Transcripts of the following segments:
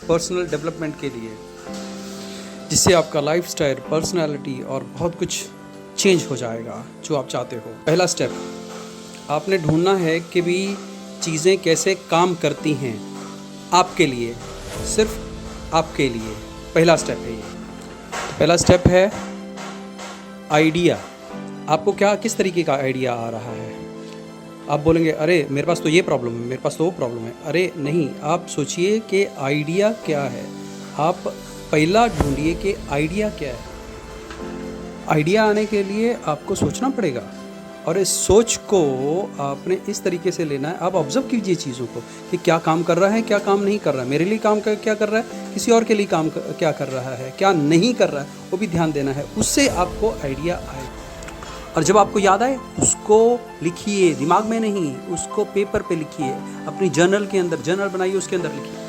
Personal development के लिए, जिससे आपका लाइफस्टाइल, पर्सनालिटी और बहुत कुछ चेंज हो जाएगा जो आप चाहते हो। पहला स्टेप, आपने ढूंढना है कि भी चीज़ें कैसे काम करती हैं आपके लिए, सिर्फ आपके लिए। पहला स्टेप है ये। पहला स्टेप है आइडिया। आपको क्या किस तरीके का आइडिया आ रहा है? आप बोलेंगे अरे मेरे पास तो ये प्रॉब्लम है, मेरे पास तो वो प्रॉब्लम है। अरे नहीं, आप सोचिए कि आइडिया क्या है। आप पहला ढूंढिए कि आइडिया क्या है। आइडिया आने के लिए आपको सोचना पड़ेगा, और इस सोच को आपने इस तरीके से लेना है। आप ऑब्जर्व कीजिए चीज़ों को कि क्या काम कर रहा है, क्या काम नहीं कर रहा है, मेरे लिए काम क्या कर रहा है, किसी और के लिए काम क्या कर रहा है, क्या नहीं कर रहा है, वो भी ध्यान देना है। उससे आपको आइडिया आए, और जब आपको याद आए उसको लिखिए, दिमाग में नहीं, उसको पेपर पे लिखिए, अपनी जर्नल के अंदर, जर्नल बनाइए, उसके अंदर लिखिए।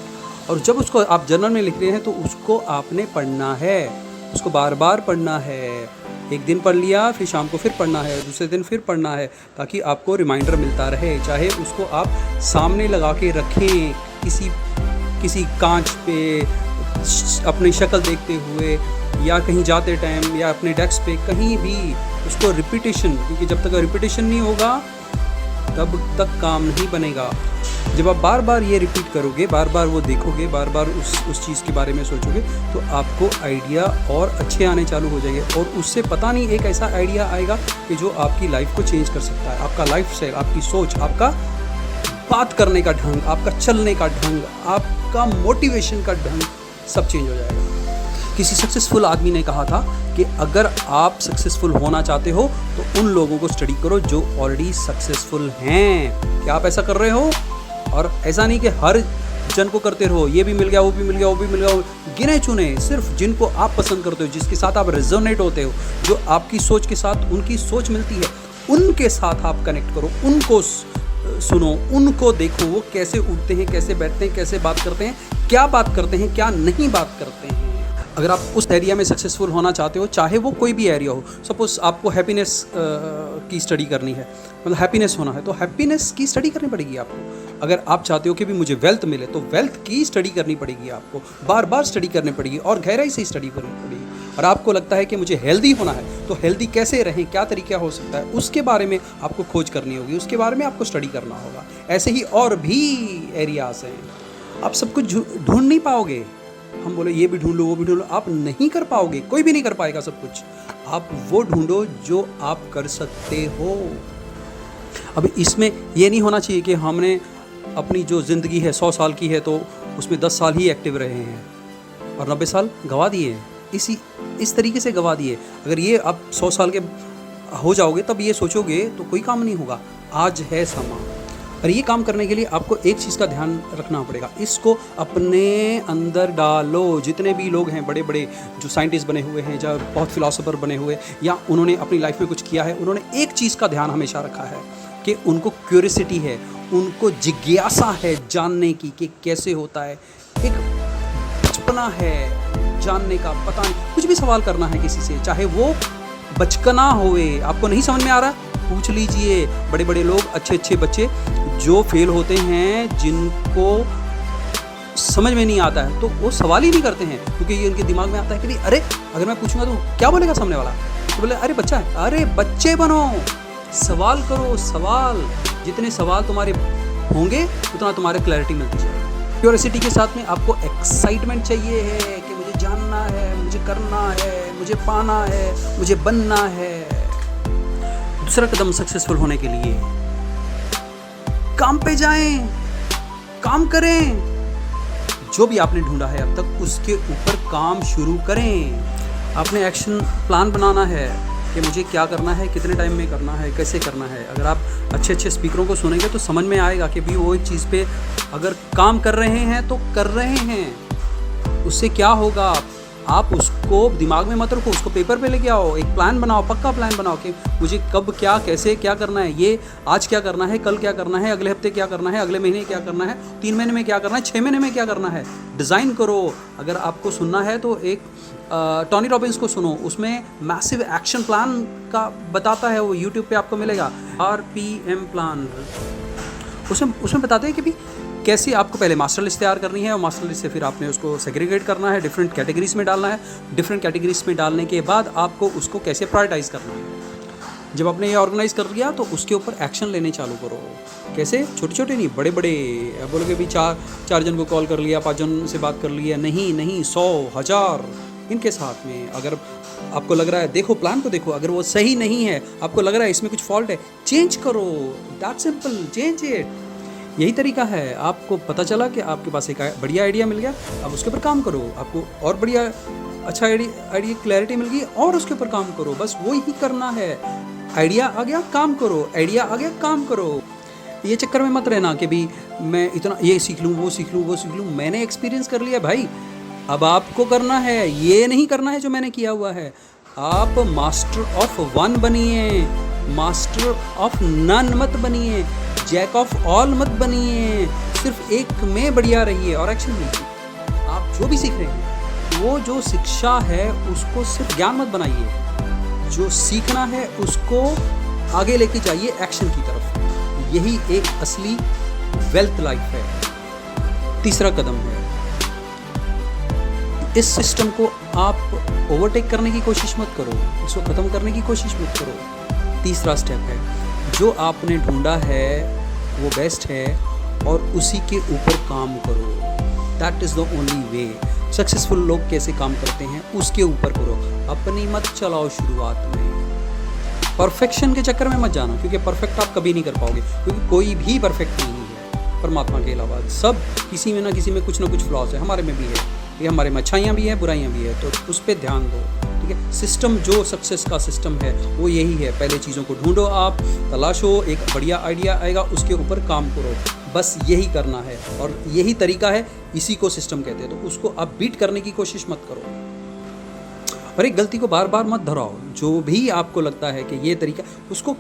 और जब उसको आप जर्नल में लिख रहे हैं तो उसको आपने पढ़ना है, उसको बार बार पढ़ना है। एक दिन पढ़ लिया, फिर शाम को फिर पढ़ना है, दूसरे दिन फिर पढ़ना है, ताकि आपको रिमाइंडर मिलता रहे। चाहे उसको आप सामने लगा के रखें, किसी कांच पे अपनी शक्ल देखते हुए, या कहीं जाते टाइम, या अपने डेस्क पे, कहीं भी उसको रिपीटेशन, क्योंकि जब तक रिपीटेशन नहीं होगा तब तक काम नहीं बनेगा। जब आप बार बार ये रिपीट करोगे, बार बार वो देखोगे, बार बार उस चीज़ के बारे में सोचोगे, तो आपको आइडिया और अच्छे आने चालू हो जाएंगे। और उससे पता नहीं एक ऐसा आइडिया आएगा कि जो आपकी लाइफ को चेंज कर सकता है। आपका लाइफ स्टाइल, आपकी सोच, आपका बात करने का ढंग, आपका चलने का ढंग, आपका मोटिवेशन का ढंग, सब चेंज हो जाएगा। किसी सक्सेसफुल आदमी ने कहा था कि अगर आप सक्सेसफुल होना चाहते हो तो उन लोगों को स्टडी करो जो ऑलरेडी सक्सेसफुल हैं। क्या आप ऐसा कर रहे हो? और ऐसा नहीं कि हर जन को करते रहो, ये भी मिल गया, वो भी मिल गया, वो भी मिल गया। गिने चुने, सिर्फ जिनको आप पसंद करते हो, जिसके साथ आप रेजोनेट होते हो, जो आपकी सोच के साथ उनकी सोच मिलती है, उनके साथ आप कनेक्ट करो, उनको सुनो, उनको देखो, वो कैसे उठते हैं, कैसे बैठते हैं, कैसे बात करते हैं, क्या बात करते हैं, क्या नहीं बात करते हैं। अगर आप उस एरिया में सक्सेसफुल होना चाहते हो, चाहे वो कोई भी एरिया हो, सपोज आपको हैप्पीनेस की स्टडी करनी है, मतलब हैप्पीनेस होना है, तो हैप्पीनेस की स्टडी करनी पड़ेगी आपको। अगर आप चाहते हो कि भी मुझे वेल्थ मिले, तो वेल्थ की स्टडी करनी पड़ेगी आपको, बार बार स्टडी करनी पड़ेगी और गहराई से स्टडी करनी पड़ेगी। और आपको लगता है कि मुझे हेल्दी होना है, तो हेल्दी कैसे रहें, क्या तरीका हो सकता है, उसके बारे में आपको खोज करनी होगी, उसके बारे में आपको स्टडी करना होगा। ऐसे ही और भी एरियाज हैं। आप सब कुछ ढूंढ नहीं पाओगे। हम बोले ये भी ढूंढ लो, वो भी ढूंढ लो, आप नहीं कर पाओगे, कोई भी नहीं कर पाएगा सब कुछ। आप वो ढूंढो जो आप कर सकते हो। अब इसमें ये नहीं होना चाहिए कि हमने अपनी जो ज़िंदगी है 100 साल की है तो उसमें 10 साल ही एक्टिव रहे हैं और 90 साल गंवा दिए हैं, इस तरीके से गंवा दिए। अगर ये आप 100 साल के हो जाओगे तब ये सोचोगे तो कोई काम नहीं होगा। आज है समा, और ये काम करने के लिए आपको एक चीज़ का ध्यान रखना पड़ेगा, इसको अपने अंदर डालो। जितने भी लोग हैं, बड़े बड़े जो साइंटिस्ट बने हुए हैं, जो बहुत फिलोसोफर बने हुए, या उन्होंने अपनी लाइफ में कुछ किया है, उन्होंने एक चीज़ का ध्यान हमेशा रखा है कि उनको क्यूरियोसिटी है, उनको जिज्ञासा है जानने की कि कैसे होता है। एक बचपना है जानने का, पता नहीं, कुछ भी सवाल करना है किसी से, चाहे वो बचपना होवे, आपको नहीं समझ में आ रहा, पूछ लीजिए। बड़े बड़े लोग, अच्छे अच्छे बच्चे जो फेल होते हैं, जिनको समझ में नहीं आता है, तो वो सवाल ही नहीं करते हैं, क्योंकि ये उनके दिमाग में आता है कि भाई अरे अगर मैं पूछूंगा तो क्या बोलेगा सामने वाला, तो बोले अरे बच्चा है। अरे बच्चे बनो, सवाल करो, सवाल। जितने सवाल तुम्हारे होंगे उतना तुम्हारे क्लैरिटी मिलती जाएगी। क्यूरियोसिटी के साथ में आपको एक्साइटमेंट चाहिए है कि मुझे जानना है, मुझे करना है, मुझे पाना है, मुझे बनना है। दूसरा कदम सक्सेसफुल होने के लिए, काम पे जाएं, काम करें। जो भी आपने ढूंढा है अब तक, उसके ऊपर काम शुरू करें। आपने एक्शन प्लान बनाना है कि मुझे क्या करना है, कितने टाइम में करना है, कैसे करना है। अगर आप अच्छे अच्छे स्पीकरों को सुनेंगे तो समझ में आएगा कि भी वो एक चीज़ पे अगर काम कर रहे हैं तो कर रहे हैं। उससे क्या होगा, आप उसको दिमाग में मत रखो, उसको पेपर पे लेके आओ, एक प्लान बनाओ, पक्का प्लान बनाओ कि मुझे कब क्या, कैसे क्या करना है, ये आज क्या करना है, कल क्या करना है, अगले हफ्ते क्या करना है, अगले महीने क्या करना है, 3 महीने में क्या करना है, 6 महीने में क्या करना है। डिज़ाइन करो। अगर आपको सुनना है तो एक टोनी रॉबिन्स को सुनो, उसमें मैसिव एक्शन प्लान का बताता है, वो यूट्यूब पे आपको मिलेगा, RPM प्लान। उसमें बताते हैं कि भी कैसे आपको पहले मास्टर लिस्ट तैयार करनी है और मास्टर लिस्ट से फिर आपने उसको सेग्रीगेट करना है, डिफरेंट कैटेगरीज में डालना है। डिफरेंट कैटेगरीज में डालने के बाद आपको उसको कैसे प्रायोरिटाइज करना है। जब आपने ये ऑर्गेनाइज कर लिया तो उसके ऊपर एक्शन लेने चालू करो। कैसे? छोटे छोटे नहीं, बड़े बड़े। बोलोगे भी चार जन को कॉल कर लिया, 5 जन से बात कर लिया, नहीं 100 1000 इनके साथ में। अगर आपको लग रहा है, देखो प्लान को देखो, अगर वो सही नहीं है, आपको लग रहा है इसमें कुछ फॉल्ट है, चेंज करो। That simple, change it. यही तरीका है। आपको पता चला कि आपके पास एक बढ़िया आइडिया मिल गया, अब उसके ऊपर काम करो। आपको और बढ़िया अच्छा आइडिया क्लैरिटी मिल गई और उसके ऊपर काम करो। बस वो ही करना है। आइडिया आ गया, काम करो। आइडिया आ गया, काम करो। ये चक्कर में मत रहना कि भी मैं इतना ये सीख लूँ, वो सीख लूँ। मैंने एक्सपीरियंस कर लिया भाई, अब आपको करना है। ये नहीं करना है जो मैंने किया हुआ है। आप मास्टर ऑफ वन बनिए, मास्टर ऑफ नन मत बनिए, जैक ऑफ ऑल मत बनिए। सिर्फ एक में बढ़िया रहिए और एक्शन लीजिए। आप जो भी सीख रहे हैं, वो जो शिक्षा है उसको सिर्फ ज्ञान मत बनाइए। जो सीखना है उसको आगे लेके जाइए एक्शन की तरफ। यही एक असली वेल्थ लाइफ है। तीसरा कदम है, इस सिस्टम को आप ओवरटेक करने की कोशिश मत करो, इसको ख़त्म करने की कोशिश मत करो। तीसरा स्टेप है, जो आपने ढूंढा है वो बेस्ट है और उसी के ऊपर काम करो। That is the only way. Successful लोग कैसे काम करते हैं उसके ऊपर करो, अपनी मत चलाओ शुरुआत में। परफेक्शन के चक्कर में मत जाना, क्योंकि परफेक्ट आप कभी नहीं कर पाओगे, क्योंकि कोई भी परफेक्ट नहीं है परमात्मा के अलावा। सब किसी में ना किसी में कुछ ना कुछ फ्लॉज है, हमारे में भी है। ये हमारे में अच्छाइयाँ भी हैं, बुराइयाँ भी है, तो उस पर ध्यान दो। ठीक है, सिस्टम जो सक्सेस का सिस्टम है वो यही है। पहले चीज़ों को ढूंढो, आप तलाशो, एक बढ़िया आइडिया आएगा, उसके ऊपर काम करो। बस यही करना है और यही तरीका है, इसी को सिस्टम कहते हैं। तो उसको आप बीट करने की कोशिश मत करो और एक गलती को बार बार मत दोहराओ। जो भी आपको लगता है कि ये तरीका, उसको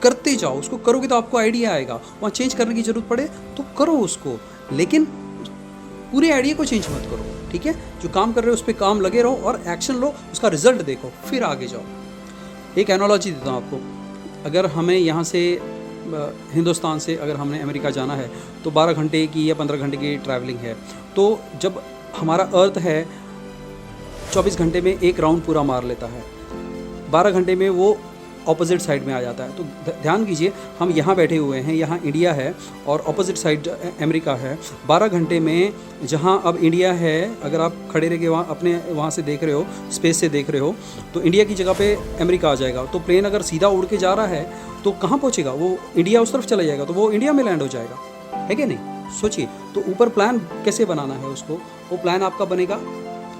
करते जाओ। उसको करोगे तो आपको आइडिया आएगा। वहाँ चेंज करने की ज़रूरत पड़े तो करो उसको, लेकिन पूरे आइडिया को चेंज मत करो। ठीक है, जो काम कर रहे हो उस पर काम लगे रहो और एक्शन लो, उसका रिजल्ट देखो, फिर आगे जाओ। एक एनालॉजी देता हूँ आपको। अगर हमें यहाँ से हिंदुस्तान से अगर हमने अमेरिका जाना है तो 12 घंटे की या 15 घंटे की ट्रैवलिंग है। तो जब हमारा अर्थ है 24 घंटे में एक राउंड पूरा मार लेता है, 12 घंटे में वो ऑपोजिट साइड में आ जाता है। तो ध्यान कीजिए, हम यहाँ बैठे हुए हैं, यहाँ इंडिया है और ऑपोजिट साइड अमेरिका है। 12 घंटे में जहाँ अब इंडिया है, अगर आप खड़े रह के वहाँ अपने वहाँ से देख रहे हो, स्पेस से देख रहे हो, तो इंडिया की जगह पे अमेरिका आ जाएगा। तो प्लेन अगर सीधा उड़ के जा रहा है तो कहाँ पहुँचेगा? वो इंडिया उस तरफ चला जाएगा, तो वो इंडिया में लैंड हो जाएगा, है कि नहीं? सोचिए। तो ऊपर प्लान कैसे बनाना है उसको, वो प्लान आपका बनेगा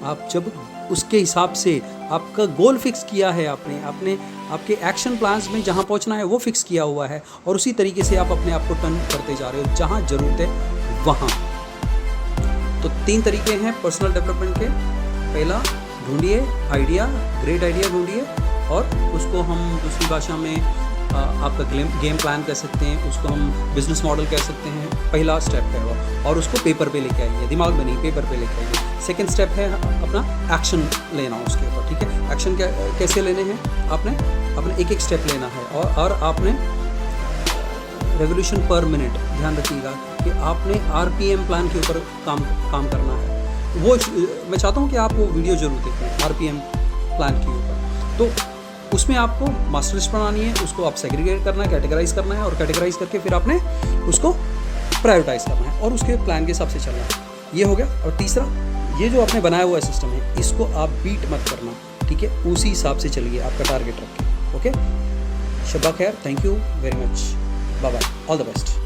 आप जब उसके हिसाब से आपका गोल फिक्स किया है आपने आपके एक्शन प्लान्स में जहाँ पहुँचना है वो फिक्स किया हुआ है, और उसी तरीके से आप अपने आप को टर्न करते जा रहे हो जहाँ ज़रूरत है वहाँ। तो 3 तरीके हैं पर्सनल डेवलपमेंट के। पहला, ढूंढिए आइडिया, ग्रेट आइडिया ढूंढिए और उसको हम दूसरी भाषा में आपका गेम प्लान कह सकते हैं, उसको हम बिजनेस मॉडल कह सकते हैं। पहला स्टेप है वो, और उसको पेपर पे लेके आइए, दिमाग में नहीं, पेपर पे लेके आइए। सेकंड स्टेप है अपना एक्शन लेना उसके ऊपर। ठीक है, एक्शन कैसे लेने हैं? आपने एक स्टेप लेना है और आपने रेवोल्यूशन पर मिनट, ध्यान रखिएगा कि आपने RPM प्लान के ऊपर काम करना है। वो मैं चाहता हूँ कि आप वो वीडियो जरूर देखें RPM प्लान के ऊपर। तो उसमें आपको मास्टर लिस्ट बनानी है, उसको आप सेग्रीगेट करना है, कैटेगराइज करना है, और कैटेगराइज करके फिर आपने उसको प्रायोरिटाइज करना है और उसके प्लान के हिसाब से चलना है। ये हो गया। और तीसरा, ये जो आपने बनाया हुआ सिस्टम है, इसको आप बीट मत करना। ठीक है, उसी हिसाब से चलिए, आपका टारगेट रखिए। ओके, शब्बा खैर, thank you very much, bye bye, all the best.